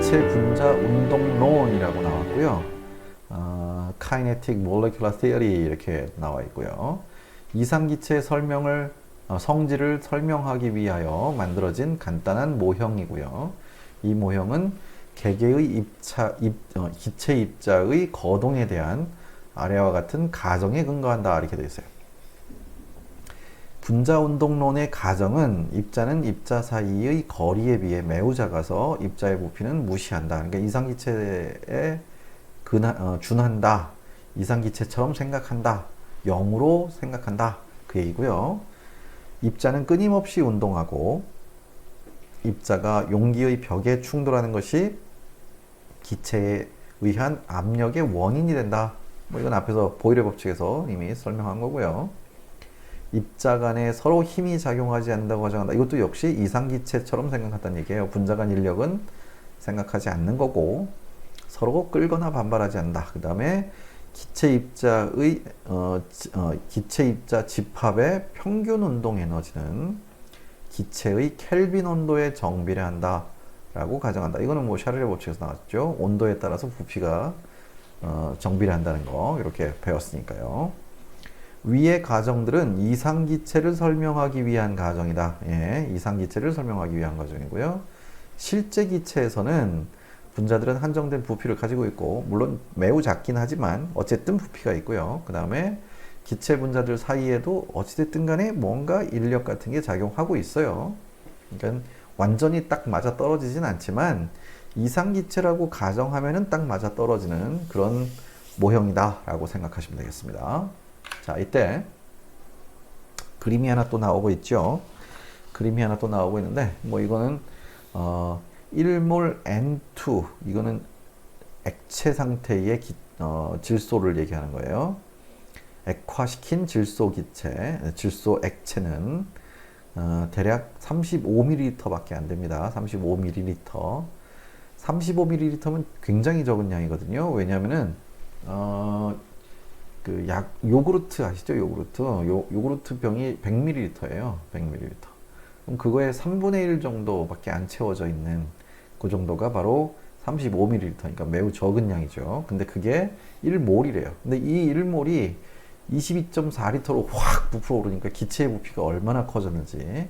기체 분자 운동론이라고 나왔고요. Kinetic Molecular Theory 이렇게 나와 있고요. 이상기체의 성질을 설명하기 위하여 만들어진 간단한 모형이고요. 이 모형은 개개의 기체 입자의 거동에 대한 아래와 같은 가정에 근거한다 이렇게 되어 있어요. 분자운동론의 가정은 입자는 입자 사이의 거리에 비해 매우 작아서 입자의 부피는 무시한다. 그러니까 이상기체에 준한다. 이상기체처럼 생각한다. 0으로 생각한다. 그 얘기고요. 입자는 끊임없이 운동하고 입자가 용기의 벽에 충돌하는 것이 기체에 의한 압력의 원인이 된다. 뭐 이건 앞에서 보일의 법칙에서 이미 설명한 거고요. 입자 간에 서로 힘이 작용하지 않는다고 가정한다. 이것도 역시 이상기체처럼 생각한다는 얘기예요. 분자 간 인력은 생각하지 않는 거고 서로 끌거나 반발하지 않는다. 그 다음에 기체 입자 집합의 평균 운동 에너지는 기체의 켈빈 온도에 정비례한다 라고 가정한다. 이거는 뭐 샤를의 법칙에서 나왔죠. 온도에 따라서 부피가 정비례한다는 거 이렇게 배웠으니까요. 위의 가정들은 이상기체를 설명하기 위한 가정이다. 예, 이상기체를 설명하기 위한 가정이고요. 실제 기체에서는 분자들은 한정된 부피를 가지고 있고 물론 매우 작긴 하지만 어쨌든 부피가 있고요. 그 다음에 기체 분자들 사이에도 어찌됐든 간에 뭔가 인력 같은 게 작용하고 있어요. 그러니까 완전히 딱 맞아 떨어지진 않지만 이상기체라고 가정하면은 딱 맞아 떨어지는 그런 모형이다 라고 생각하시면 되겠습니다. 자, 이때 그림이 하나 또 나오고 있죠. 그림이 하나 또 나오고 있는데 뭐 이거는 1몰 N2 이거는 액체 상태의 질소를 얘기하는 거예요. 액화시킨 질소 액체는 대략 35ml 밖에 안 됩니다. 35ml. 35ml면 굉장히 적은 양이거든요. 왜냐하면은 요구르트 아시죠? 요구르트 병이 100ml예요. 100ml. 그럼 그거의 3분의 1 정도밖에 안 채워져 있는 그 정도가 바로 35ml니까 매우 적은 양이죠. 근데 그게 1몰이래요. 근데 이 1몰이 22.4L로 확 부풀어 오르니까 기체의 부피가 얼마나 커졌는지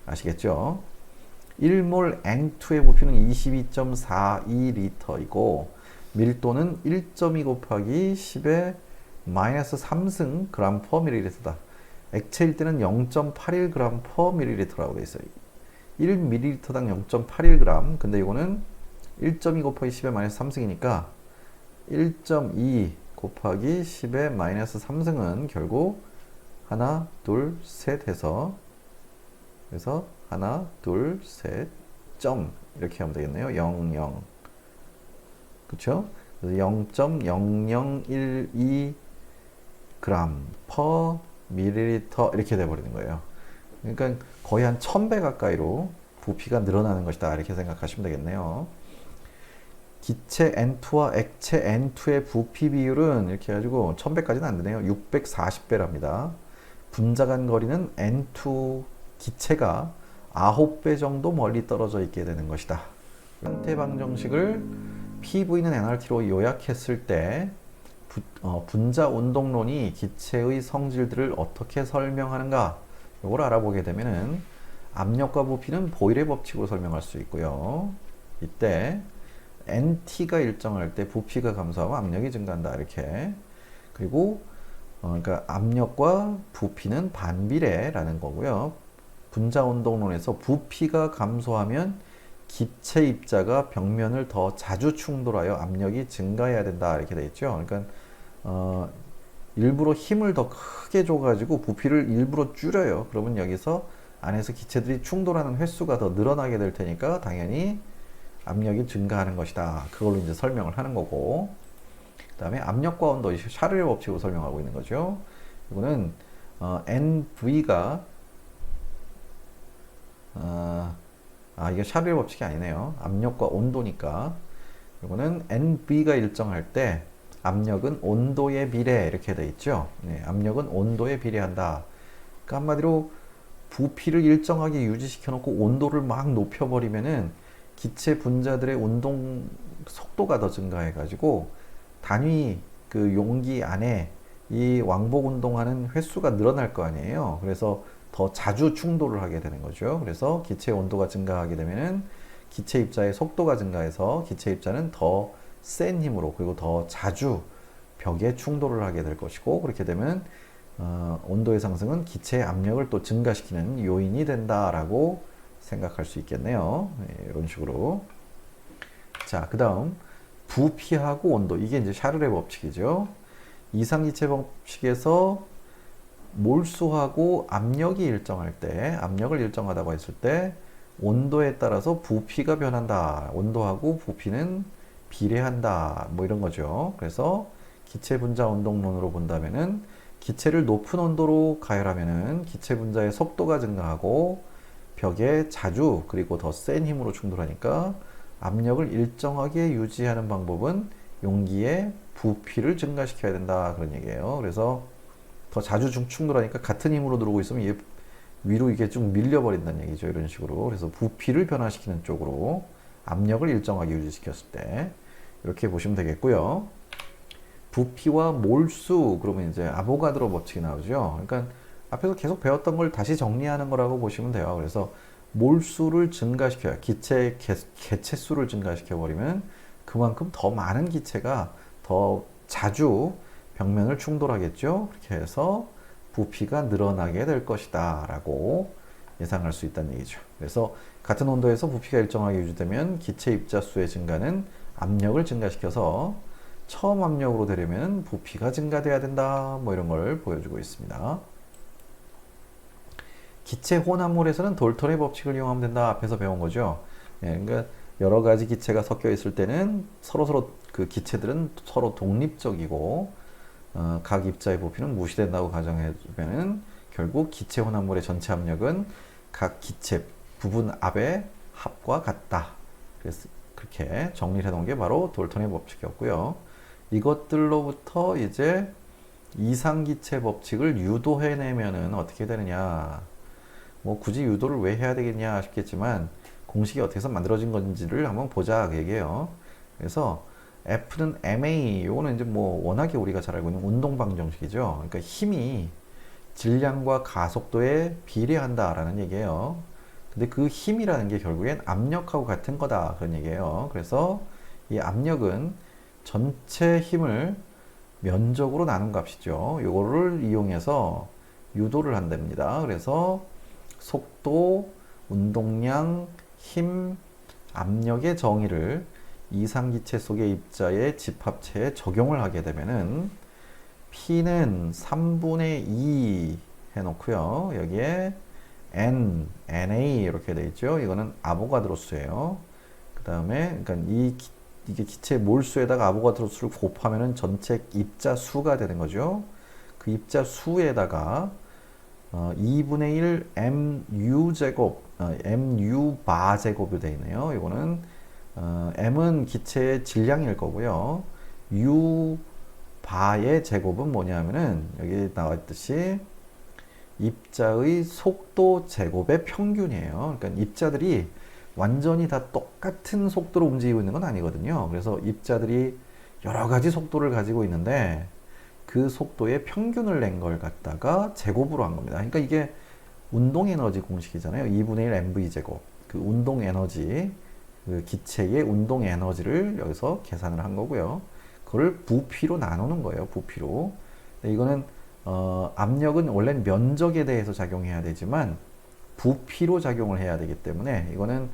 아시겠죠? 1몰 N2의 부피는 22.42L이고 밀도는 1.2 곱하기 10의 마이너스 3승 그램 퍼 밀리리터다. 액체일 때는 0.81 그램 퍼 밀리리터라고 되어 있어요. 1ml당 0.81g. 근데 이거는 1.2 곱하기 10의 마이너스 3승이니까 1.2 곱하기 10의 마이너스 3승은 결국 하나, 둘, 셋 해서 그래서 하나, 둘, 셋, 점 이렇게 하면 되겠네요. 00 그쵸? 그래서 0.0012 그램 퍼 밀리리터 이렇게 돼버리는 거예요. 그러니까 거의 한 1000배 가까이로 부피가 늘어나는 것이다 이렇게 생각하시면 되겠네요. 기체 N2와 액체 N2의 부피 비율은 이렇게 해가지고 1000배까지는 안 되네요. 640배랍니다. 분자 간 거리는 N2 기체가 9배 정도 멀리 떨어져 있게 되는 것이다. 상태 방정식을 PV는 nRT로 요약했을 때 분자 운동론이 기체의 성질들을 어떻게 설명하는가 이걸 알아보게 되면은 압력과 부피는 보일의 법칙으로 설명할 수 있고요. 이때 NT가 일정할 때 부피가 감소하고 압력이 증가한다 이렇게. 그리고 그러니까 압력과 부피는 반비례라는 거고요. 분자 운동론에서 부피가 감소하면 기체 입자가 벽면을 더 자주 충돌하여 압력이 증가해야 된다 이렇게 되어 있죠. 그러니까 일부러 힘을 더 크게 줘가지고 부피를 일부러 줄여요. 그러면 여기서 안에서 기체들이 충돌하는 횟수가 더 늘어나게 될 테니까 당연히 압력이 증가하는 것이다. 그걸로 이제 설명을 하는 거고. 그 다음에 압력과 온도, 샤를의 법칙으로 설명하고 있는 거죠. 이거는 NV가 이게 샤를의 법칙이 아니네요. 압력과 온도니까. 이거는 NV가 일정할 때 압력은 온도에 비례 이렇게 돼 있죠. 네, 압력은 온도에 비례한다. 그러니까 한마디로 부피를 일정하게 유지시켜 놓고 온도를 막 높여버리면은 기체 분자들의 운동 속도가 더 증가해 가지고 단위 그 용기 안에 이 왕복 운동하는 횟수가 늘어날 거 아니에요. 그래서 더 자주 충돌을 하게 되는 거죠. 그래서 기체 온도가 증가하게 되면은 기체 입자의 속도가 증가해서 기체 입자는 더 센 힘으로 그리고 더 자주 벽에 충돌을 하게 될 것이고, 그렇게 되면 온도의 상승은 기체의 압력을 또 증가시키는 요인이 된다라고 생각할 수 있겠네요. 네, 이런 식으로. 자, 그 다음 부피하고 온도, 이게 이제 샤를의 법칙이죠. 이상기체 법칙에서 몰수하고 압력이 일정할 때, 압력을 일정하다고 했을 때 온도에 따라서 부피가 변한다. 온도하고 부피는 비례한다. 뭐 이런 거죠. 그래서 기체 분자 운동론으로 본다면은 기체를 높은 온도로 가열하면은 기체 분자의 속도가 증가하고 벽에 자주 그리고 더 센 힘으로 충돌하니까 압력을 일정하게 유지하는 방법은 용기의 부피를 증가시켜야 된다, 그런 얘기예요. 그래서 더 자주 충돌하니까 같은 힘으로 누르고 있으면 얘 위로 이게 쭉 밀려버린다는 얘기죠. 이런 식으로. 그래서 부피를 변화시키는 쪽으로 압력을 일정하게 유지시켰을 때 이렇게 보시면 되겠고요. 부피와 몰수, 그러면 이제 아보가드로 법칙이 나오죠. 그러니까 앞에서 계속 배웠던 걸 다시 정리하는 거라고 보시면 돼요. 그래서 몰수를 증가시켜야, 기체의 개체수를 증가시켜 버리면 그만큼 더 많은 기체가 더 자주 벽면을 충돌하겠죠. 그렇게 해서 부피가 늘어나게 될 것이다 라고 예상할 수 있다는 얘기죠. 그래서 같은 온도에서 부피가 일정하게 유지되면 기체 입자수의 증가는 압력을 증가시켜서 처음 압력으로 되려면 부피가 증가돼야 된다, 뭐 이런 걸 보여주고 있습니다. 기체 혼합물에서는 돌턴의 법칙을 이용하면 된다, 앞에서 배운 거죠. 예, 그러니까 여러 가지 기체가 섞여 있을 때는 서로 그 기체들은 서로 독립적이고 각 입자의 부피는 무시된다고 가정해주면은 결국 기체 혼합물의 전체 압력은 각 기체 부분 압의 합과 같다. 그래서 그렇게 정리를 해놓은 게 바로 돌턴의 법칙이었고요. 이것들로부터 이제 이상기체 법칙을 유도해내면은 어떻게 되느냐. 뭐 굳이 유도를 왜 해야 되겠냐 싶겠지만 공식이 어떻게 해서 만들어진 건지를 한번 보자, 그 얘기예요. 그래서 F는 ma, 요거는 이제 뭐 워낙에 우리가 잘 알고 있는 운동방정식이죠. 그러니까 힘이 질량과 가속도에 비례한다라는 얘기예요. 근데 그 힘이라는 게 결국엔 압력하고 같은 거다, 그런 얘기예요. 그래서 이 압력은 전체 힘을 면적으로 나눈 값이죠. 요거를 이용해서 유도를 한답니다. 그래서 속도, 운동량, 힘, 압력의 정의를 이상기체 속의 입자의 집합체에 적용을 하게 되면은 P는 3분의 2 해놓고요. 여기에 NA 이렇게 돼 있죠. 이거는 아보가드로 수예요. 그 다음에 그러니까 이게 기체 몰수에다가 아보가드로 수를 곱하면은 전체 입자 수가 되는 거죠. 그 입자 수에다가 2분의 1 mu 제곱, mu 바 제곱이 되어 있네요. 이거는 m은 기체의 질량일 거고요. u 바의 제곱은 뭐냐면은 여기 나와 있듯이 입자의 속도 제곱의 평균이에요. 그러니까 입자들이 완전히 다 똑같은 속도로 움직이고 있는 건 아니거든요. 그래서 입자들이 여러 가지 속도를 가지고 있는데 그 속도의 평균을 낸 걸 갖다가 제곱으로 한 겁니다. 그러니까 이게 운동 에너지 공식이잖아요. 2분의 1 mv 제곱. 그 운동 에너지, 그 기체의 운동 에너지를 여기서 계산을 한 거고요. 그걸 부피로 나누는 거예요. 부피로. 이거는 압력은 원래는 면적에 대해서 작용해야 되지만 부피로 작용을 해야 되기 때문에 이거는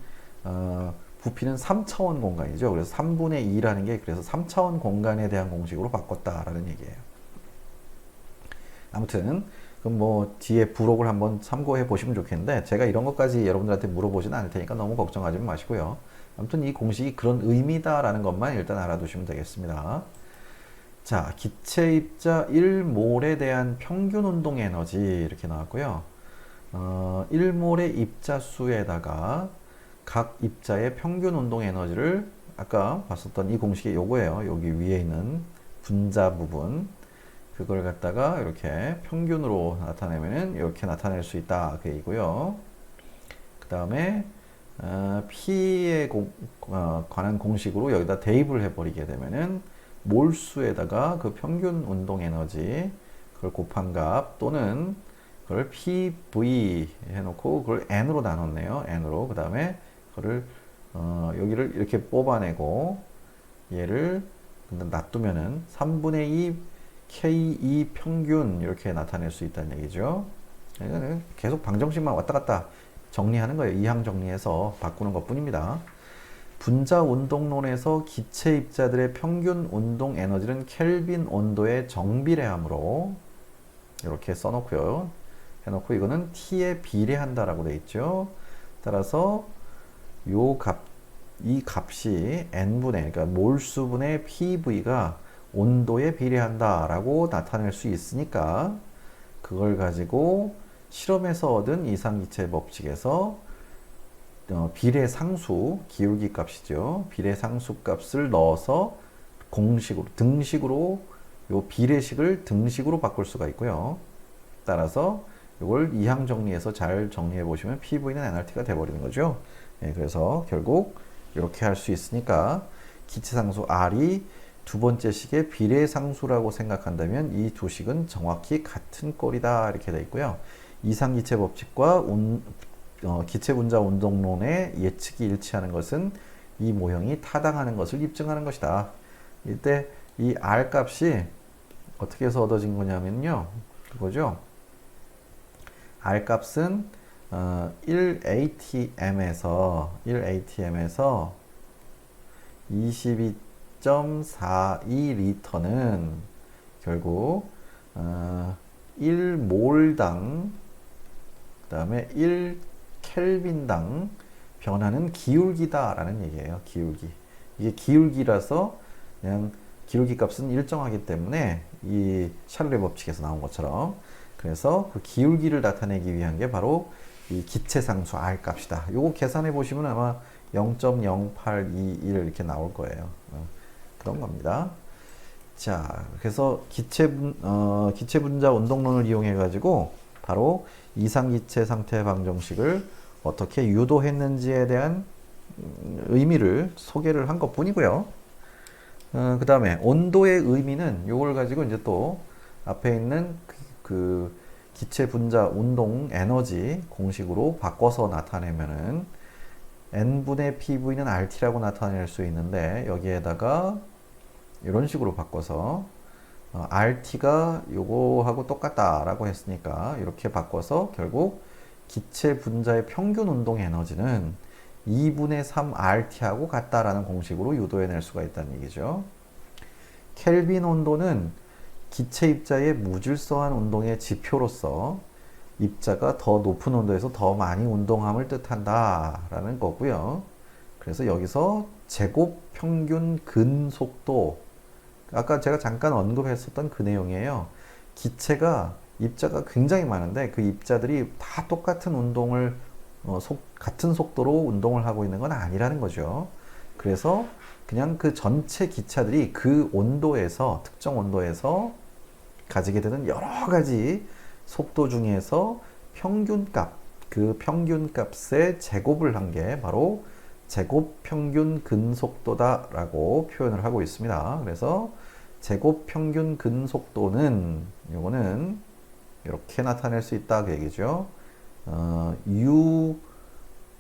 부피는 3차원 공간이죠. 그래서 3분의 2라는 게 그래서 3차원 공간에 대한 공식으로 바꿨다라는 얘기예요. 아무튼 그럼 뭐 뒤에 부록을 한번 참고해 보시면 좋겠는데 제가 이런 것까지 여러분들한테 물어보지는 않을 테니까 너무 걱정하지 마시고요. 아무튼 이 공식이 그런 의미다라는 것만 일단 알아두시면 되겠습니다. 자, 기체 입자 1몰에 대한 평균 운동 에너지 이렇게 나왔고요. 1몰의 입자 수에다가 각 입자의 평균 운동 에너지를 아까 봤었던 이 공식이 요거예요. 여기 위에 있는 분자 부분. 그걸 갖다가 이렇게 평균으로 나타내면 이렇게 나타낼 수 있다, 그 얘기고요. 그 다음에 P에 관한 공식으로 여기다 대입을 해버리게 되면은 몰수에다가 그 평균 운동 에너지 그걸 곱한 값 또는 그걸 PV 해놓고 그걸 N으로 나눴네요. N으로. 그 다음에 그거를 여기를 이렇게 뽑아내고 얘를 놔두면은 3분의 2 KE 평균 이렇게 나타낼 수 있다는 얘기죠. 계속 방정식만 왔다 갔다 정리하는 거예요. 이항 정리해서 바꾸는 것 뿐입니다. 분자 운동론에서 기체 입자들의 평균 운동 에너지는 켈빈 온도에 정비례하므로 이렇게 써놓고요. 해놓고 이거는 T에 비례한다라고 돼 있죠. 따라서 이 값이 N분의, 그러니까 몰수분의 PV가 온도에 비례한다라고 나타낼 수 있으니까 그걸 가지고 실험에서 얻은 이상기체 법칙에서 비례상수, 기울기 값이죠. 비례상수 값을 넣어서 공식으로, 등식으로, 요 비례식을 등식으로 바꿀 수가 있고요. 따라서 이걸 이항 정리해서 잘 정리해 보시면 PV는 nRT가 돼버리는 거죠. 예, 그래서 결국 이렇게 할 수 있으니까 기체상수 R이 두 번째 식의 비례상수라고 생각한다면 이 두 식은 정확히 같은 꼴이다 이렇게 되어 있고요. 이상기체 법칙과 기체분자 운동론의 예측이 일치하는 것은 이 모형이 타당하는 것을 입증하는 것이다. 이때 이 R 값이 어떻게 해서 얻어진 거냐면요. 그거죠. R 값은 1ATM에서 22.42리터는 결국 1몰당 그 다음에 1켈빈당 변하는 기울기다라는 얘기예요. 기울기. 이게 기울기라서 그냥 기울기 값은 일정하기 때문에 이 샤를레 법칙에서 나온 것처럼 그래서 그 기울기를 나타내기 위한 게 바로 이 기체상수 R 값이다. 요거 계산해 보시면 아마 0.0821 이렇게 나올 거예요. 그런 겁니다. 자, 그래서 기체분자 운동론을 이용해 가지고 바로 이상기체 상태 방정식을 어떻게 유도했는지에 대한 의미를 소개를 한 것 뿐이고요. 그 다음에 온도의 의미는 요걸 가지고 이제 또 앞에 있는 그 기체 분자 운동 에너지 공식으로 바꿔서 나타내면은 N분의 PV는 RT라고 나타낼 수 있는데 여기에다가 이런 식으로 바꿔서 RT가 요거하고 똑같다라고 했으니까 이렇게 바꿔서 결국 기체 분자의 평균 운동 에너지는 2분의 3 RT하고 같다라는 공식으로 유도해낼 수가 있다는 얘기죠. 켈빈 온도는 기체 입자의 무질서한 운동의 지표로서 입자가 더 높은 온도에서 더 많이 운동함을 뜻한다라는 거고요. 그래서 여기서 제곱 평균 근속도 아까 제가 잠깐 언급했었던 그 내용이에요. 기체가 입자가 굉장히 많은데 그 입자들이 다 똑같은 운동을 같은 속도로 운동을 하고 있는 건 아니라는 거죠. 그래서 그냥 그 전체 기차들이 그 온도에서 특정 온도에서 가지게 되는 여러 가지 속도 중에서 평균값, 그 평균값의 제곱을 한 게 바로 제곱 평균 근속도다라고 표현을 하고 있습니다. 그래서 제곱 평균 근속도는 요거는 이렇게 나타낼 수 있다 그 얘기죠. U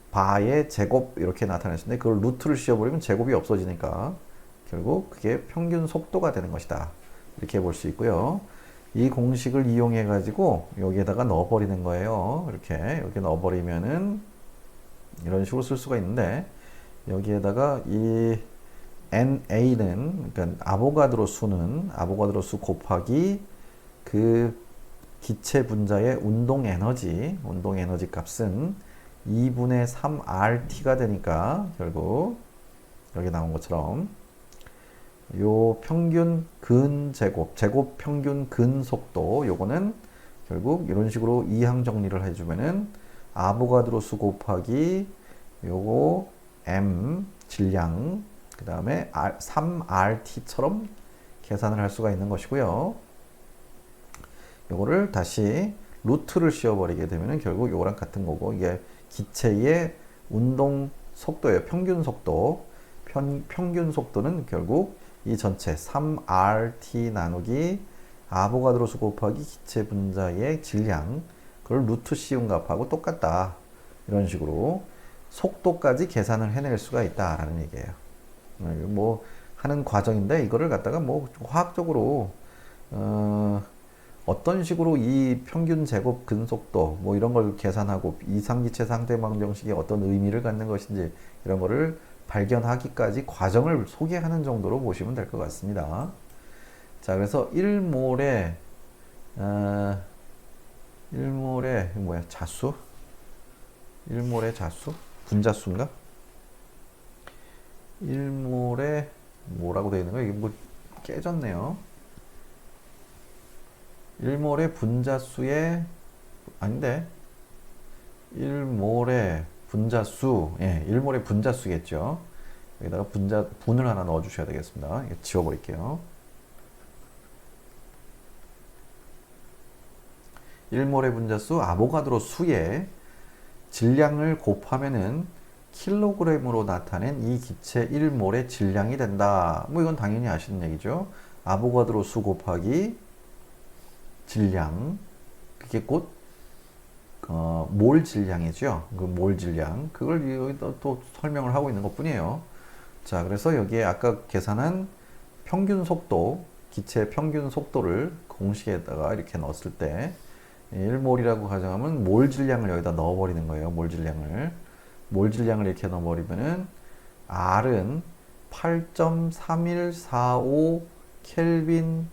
바의 제곱 이렇게 나타낼 수 있는데 그걸 루트를 씌워버리면 제곱이 없어지니까 결국 그게 평균 속도가 되는 것이다. 이렇게 볼 수 있고요. 이 공식을 이용해 가지고 여기에다가 넣어버리는 거예요. 이렇게 넣어버리면은 이런 식으로 쓸 수가 있는데 여기에다가 이 NA는 그러니까 아보가드로 수는 아보가드로 수 곱하기 그 기체 분자의 운동 에너지 값은 2분의 3 RT가 되니까 결국 여기 나온 것처럼 요 평균 제곱 평균 근속도 요거는 결국 이런 식으로 이항 정리를 해주면은 아보가드로 수 곱하기 요거 M 질량 그 다음에 3RT처럼 계산을 할 수가 있는 것이고요. 요거를 다시 루트를 씌워버리게 되면은 결국 요거랑 같은 거고 이게 기체의 운동 속도예요. 평균 속도. 평균 속도는 결국 이 전체 3RT 나누기 아보가드로 수 곱하기 기체 분자의 질량, 그걸 루트 씌운 값하고 똑같다. 이런 식으로 속도까지 계산을 해낼 수가 있다라는 얘기예요. 뭐 하는 과정인데 이거를 갖다가 뭐 화학적으로 어떤 식으로 이 평균 제곱 근속도 뭐 이런 걸 계산하고 이상기체 상대방정식이 어떤 의미를 갖는 것인지 이런 거를 발견하기까지 과정을 소개하는 정도로 보시면 될 것 같습니다. 자, 그래서 1몰에 1몰에 뭐야? 자수? 1몰의 자수? 분자수인가? 1몰에 뭐라고 되어 있는 거야? 이게 뭐 깨졌네요. 1몰의 분자수의 아닌데 1몰의 분자수, 예, 1몰의 분자수겠죠. 여기다가 분을 하나 넣어 주셔야 되겠습니다. 이거 지워 버릴게요. 1몰의 분자수 아보가드로 수의 질량을 곱하면은 킬로그램으로 나타낸 이 기체 1몰의 질량이 된다. 뭐 이건 당연히 아시는 얘기죠. 아보가드로 수 곱하기 질량, 그게 곧 몰 질량이죠. 그 몰 질량, 그걸 여기다 또 설명을 하고 있는 것뿐이에요. 자, 그래서 여기에 아까 계산한 평균 속도, 기체 평균 속도를 공식에다가 이렇게 넣었을 때 1몰이라고 가정하면 몰 질량을 여기다 넣어버리는 거예요. 몰 질량을 이렇게 넣어버리면은 R은 8.3145 켈빈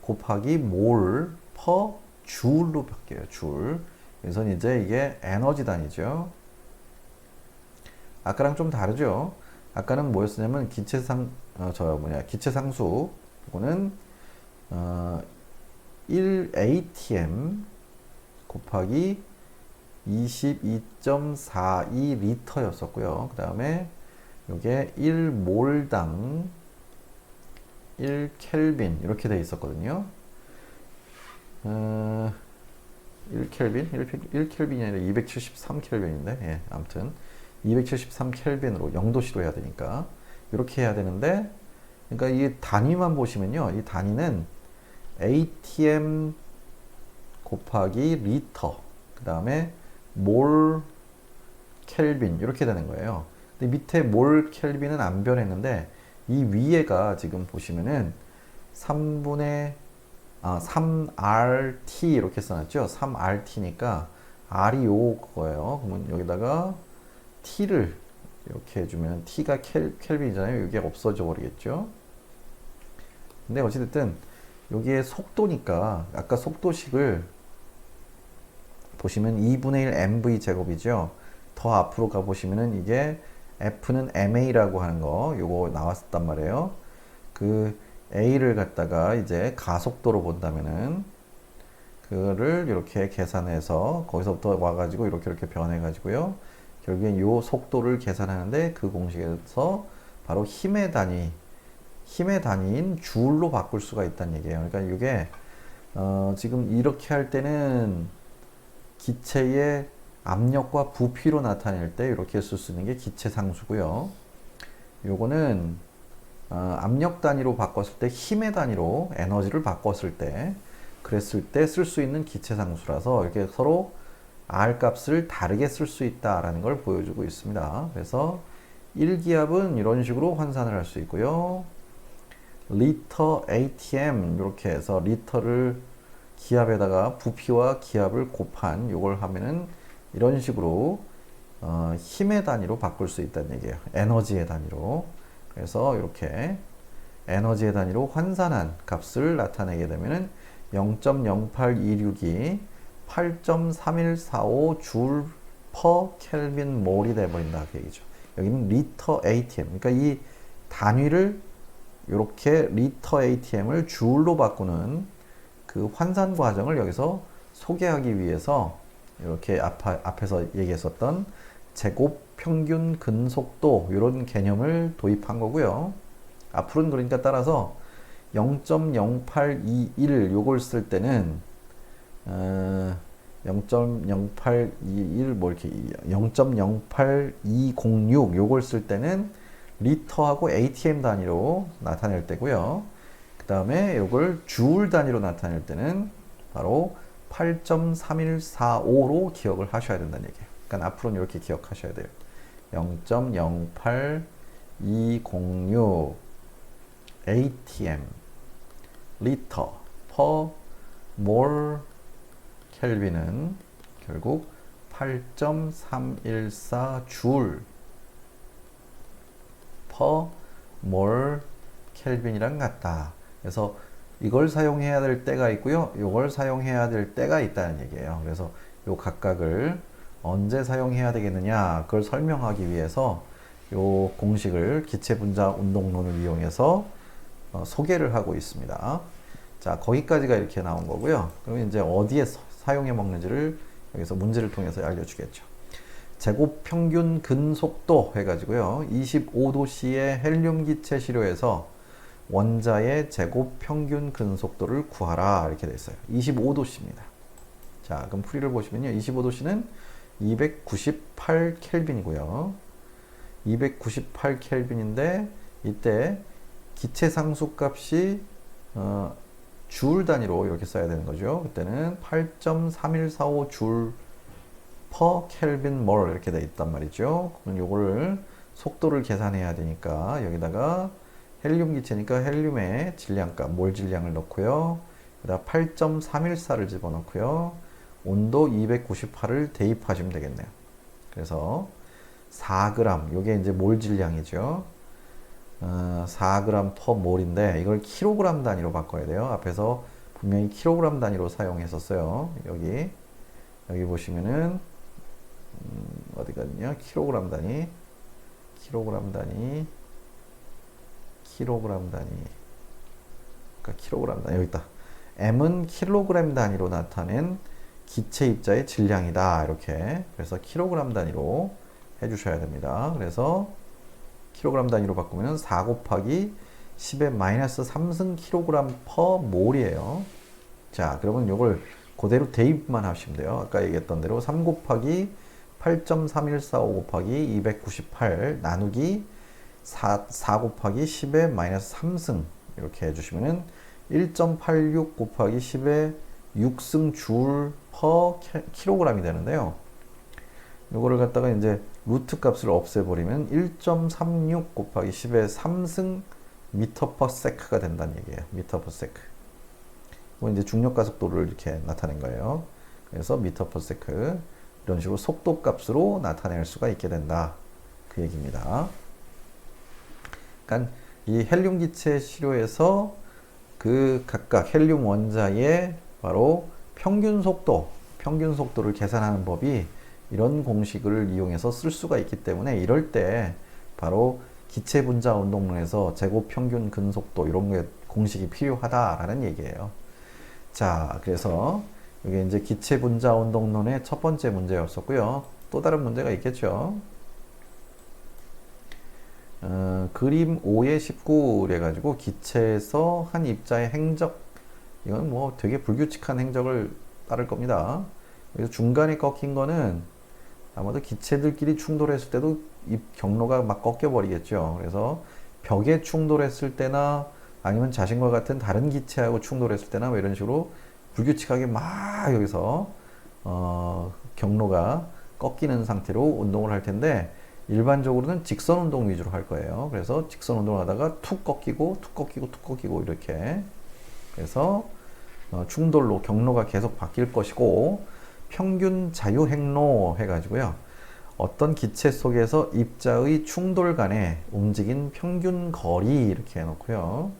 곱하기 몰 퍼 줄로 바뀌어요. 줄. 그래서 이제 이게 에너지 단위죠. 아까랑 좀 다르죠. 아까는 뭐였냐면 기체상수. 이거는 1atm 곱하기 22.42 리터였었고요. 그 다음에 이게 1몰당 1켈빈 이렇게 돼 있었거든요. 1켈빈? 1켈빈이 아니라 273켈빈인데, 예, 아무튼 273켈빈으로 0도씨로 해야 되니까 이렇게 해야 되는데, 그러니까 이 단위만 보시면요, 이 단위는 atm 곱하기 리터, 그 다음에 몰 켈빈 이렇게 되는 거예요. 근데 밑에 몰 켈빈은 안 변했는데 이 위에가 지금 보시면은 3RT 이렇게 써놨죠. 3RT니까 R이 요거예요. 그러면 여기다가 T를 이렇게 해주면 T가 켈빈이잖아요. 이게 없어져 버리겠죠. 근데 어찌됐든 여기에 속도니까 아까 속도식을 보시면 2분의 1 mv 제곱이죠. 더 앞으로 가보시면은 이게 F는 ma라고 하는 거 요거 나왔단 말이에요. 그 a를 갖다가 이제 가속도로 본다면은 그거를 이렇게 계산해서 거기서부터 와가지고 이렇게 변해 가지고요. 결국엔 요 속도를 계산하는데 그 공식에서 바로 힘의 단위인 줄로 바꿀 수가 있다는 얘기예요. 그러니까 이게 지금 이렇게 할 때는 기체의 압력과 부피로 나타낼 때 이렇게 쓸 수 있는 게 기체 상수고요. 요거는 압력 단위로 바꿨을 때 힘의 단위로 에너지를 바꿨을 때 그랬을 때 쓸 수 있는 기체 상수라서 이렇게 서로 R 값을 다르게 쓸 수 있다라는 걸 보여주고 있습니다. 그래서 1기압은 이런 식으로 환산을 할 수 있고요. 리터 ATM 이렇게 해서 리터를 기압에다가 부피와 기압을 곱한 요걸 하면은 이런 식으로 힘의 단위로 바꿀 수 있다는 얘기예요. 에너지의 단위로. 그래서 이렇게 에너지의 단위로 환산한 값을 나타내게 되면은 0.08262 8.3145 줄 퍼 켈빈 몰이 돼버린다 그 얘기죠. 여기는 리터 ATM. 그러니까 이 단위를 이렇게 리터 ATM을 줄로 바꾸는 그 환산 과정을 여기서 소개하기 위해서 이렇게 앞에서 얘기했었던 제곱 평균 근속도 이런 개념을 도입한 거고요. 앞으로는 그러니까 따라서 0.0821 요걸 쓸 때는 0.0821 뭐 이렇게 0.08206 요걸 쓸 때는 리터하고 ATM 단위로 나타낼 때고요. 그 다음에 요걸 줄 단위로 나타낼 때는 바로 8.3145로 기억을 하셔야 된다는 얘기예요. 그러니까 앞으로는 이렇게 기억하셔야 돼요. 0.08206 ATM 리터 per 몰 켈빈은 결국 8.314 줄 per 몰 켈빈이랑 같다. 그래서 이걸 사용해야 될 때가 있고요. 이걸 사용해야 될 때가 있다는 얘기예요. 그래서 요 각각을 언제 사용해야 되겠느냐 그걸 설명하기 위해서 요 공식을 기체 분자 운동론을 이용해서 소개를 하고 있습니다. 자, 거기까지가 이렇게 나온 거고요. 그러면 이제 어디에 사용해 먹는지를 여기서 문제를 통해서 알려주겠죠. 제곱 평균 근속도 해가지고요. 25도씨의 헬륨 기체 시료에서 원자의 제곱 평균 근속도를 구하라 이렇게 돼 있어요. 25도씨입니다. 자, 그럼 풀이를 보시면요. 25도씨는 298 켈빈이고요. 298 켈빈인데 이때 기체 상수값이 줄 단위로 이렇게 써야 되는 거죠. 그때는 8.3145 줄 per 켈빈 몰 이렇게 돼 있단 말이죠. 그럼 요거를 속도를 계산해야 되니까 여기다가 헬륨 기체니까 헬륨의 질량값 몰 질량을 넣고요. 그다음 8.314를 집어넣고요. 온도 298을 대입하시면 되겠네요. 그래서 4g 요게 이제 몰 질량이죠. 4g per 몰인데 이걸 킬로그램 단위로 바꿔야 돼요. 앞에서 분명히 킬로그램 단위로 사용했었어요. 여기 보시면은 어디 갔냐? 킬로그램 단위, 킬로그램 단위, 킬로그램 단위. 그러니까 킬로그램 단위 여기 있다. m은 킬로그램 단위로 나타낸 기체 입자의 질량이다. 이렇게 그래서 킬로그램 단위로 해주셔야 됩니다. 그래서 킬로그램 단위로 바꾸면 4 곱하기 10의 마이너스 3승 킬로그램 퍼 몰이에요. 자, 그러면 이걸 그대로 대입만 하시면 돼요. 아까 얘기했던 대로 3 곱하기 8.3145 곱하기 298 나누기 4 곱하기 10의 마이너스 3승 이렇게 해주시면은 1.86 곱하기 10의 6승 줄 퍼 킬로그램이 되는데요. 요거를 갖다가 이제 루트 값을 없애버리면 1.36 곱하기 10의 3승 미터 퍼 세크가 된다는 얘기예요. 미터 퍼 세크. 뭐 이제 중력 가속도를 이렇게 나타낸 거예요. 그래서 미터 퍼 세크 이런 식으로 속도 값으로 나타낼 수가 있게 된다. 그 얘기입니다. 그러니까 이 헬륨 기체 시료에서 그 각각 헬륨 원자의 바로 평균 속도를 계산하는 법이 이런 공식을 이용해서 쓸 수가 있기 때문에 이럴 때 바로 기체 분자 운동론에서 제곱 평균 근속도 이런 게 공식이 필요하다라는 얘기예요. 자, 그래서 이게 이제 기체 분자 운동론의 첫 번째 문제였었고요. 또 다른 문제가 있겠죠. 그림 5의 19 해가지고 기체에서 한 입자의 행적 이건 뭐 되게 불규칙한 행적을 따를 겁니다. 그래서 중간에 꺾인 거는 아마도 기체들끼리 충돌했을 때도 이 경로가 막 꺾여 버리겠죠. 그래서 벽에 충돌했을 때나 아니면 자신과 같은 다른 기체하고 충돌했을 때나 뭐 이런 식으로 불규칙하게 막 여기서 경로가 꺾이는 상태로 운동을 할 텐데 일반적으로는 직선 운동 위주로 할 거예요. 그래서 직선 운동을 하다가 툭 꺾이고 툭 꺾이고 툭 꺾이고 이렇게 그래서 충돌로 경로가 계속 바뀔 것이고 평균 자유행로 해가지고요. 어떤 기체 속에서 입자의 충돌 간에 움직인 평균 거리 이렇게 해놓고요.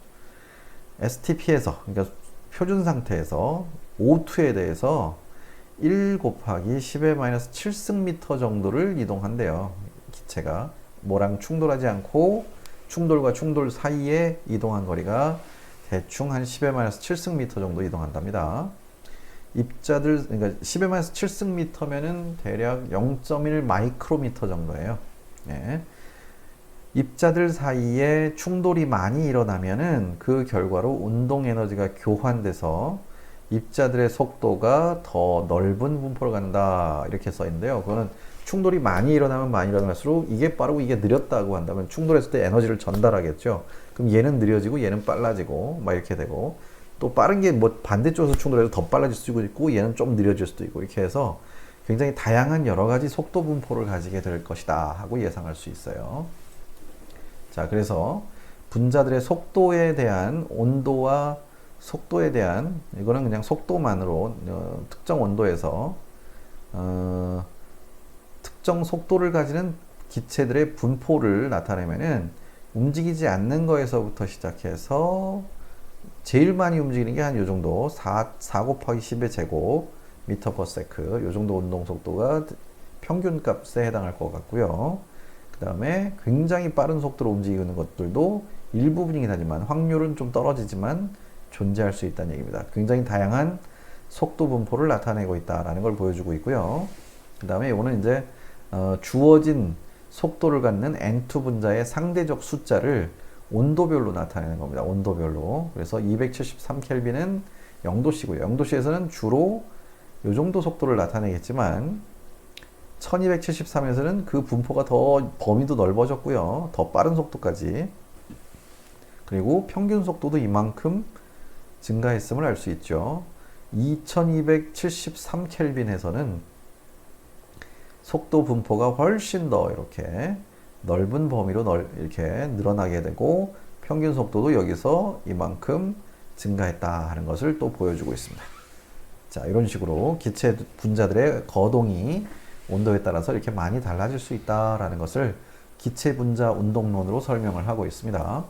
STP에서 그러니까 표준 상태에서 O2에 대해서 1 곱하기 10의 마이너스 7승미터 정도를 이동한대요. 기체가 뭐랑 충돌하지 않고 충돌과 충돌 사이에 이동한 거리가 대충 한 10의 마이너스 7승미터 정도 이동한답니다. 입자들 그러니까 10의 마이너스 7승미터면은 대략 0.1 마이크로미터 정도예요. 네. 입자들 사이에 충돌이 많이 일어나면은 그 결과로 운동 에너지가 교환돼서 입자들의 속도가 더 넓은 분포를 갖는다 이렇게 써 있는데요. 그거는 충돌이 많이 일어나면 많이 일어날수록 이게 빠르고 이게 느렸다고 한다면 충돌했을 때 에너지를 전달하겠죠. 그럼 얘는 느려지고 얘는 빨라지고 막 이렇게 되고, 또 빠른 게 뭐 반대쪽에서 충돌해서 더 빨라질 수도 있고 얘는 좀 느려질 수도 있고, 이렇게 해서 굉장히 다양한 여러 가지 속도 분포를 가지게 될 것이다 하고 예상할 수 있어요. 자, 그래서 분자들의 속도에 대한 온도와 속도에 대한, 이거는 그냥 속도만으로 특정 온도에서 특정 속도를 가지는 기체들의 분포를 나타내면은 움직이지 않는 거에서부터 시작해서 제일 많이 움직이는 게 한 요 정도 4 곱하기 10의 제곱 미터 퍼 세크, 요 정도 운동 속도가 평균 값에 해당할 것 같고요. 그 다음에 굉장히 빠른 속도로 움직이는 것들도 일부분이긴 하지만 확률은 좀 떨어지지만 존재할 수 있다는 얘기입니다. 굉장히 다양한 속도 분포를 나타내고 있다라는 걸 보여주고 있고요. 그 다음에 이거는 이제 주어진 속도를 갖는 N2 분자의 상대적 숫자를 온도별로 나타내는 겁니다. 온도별로. 그래서 273켈빈은 0도씨고요. 0도씨에서는 주로 이 정도 속도를 나타내겠지만 1273에서는 그 분포가 더 범위도 넓어졌고요. 더 빠른 속도까지. 그리고 평균 속도도 이만큼 증가했음을 알 수 있죠. 2273켈빈에서는 속도 분포가 훨씬 더 이렇게 넓은 범위로 이렇게 늘어나게 되고, 평균 속도도 여기서 이만큼 증가했다 하는 것을 또 보여주고 있습니다. 자, 이런 식으로 기체 분자들의 거동이 온도에 따라서 이렇게 많이 달라질 수 있다라는 것을 기체 분자 운동론으로 설명을 하고 있습니다.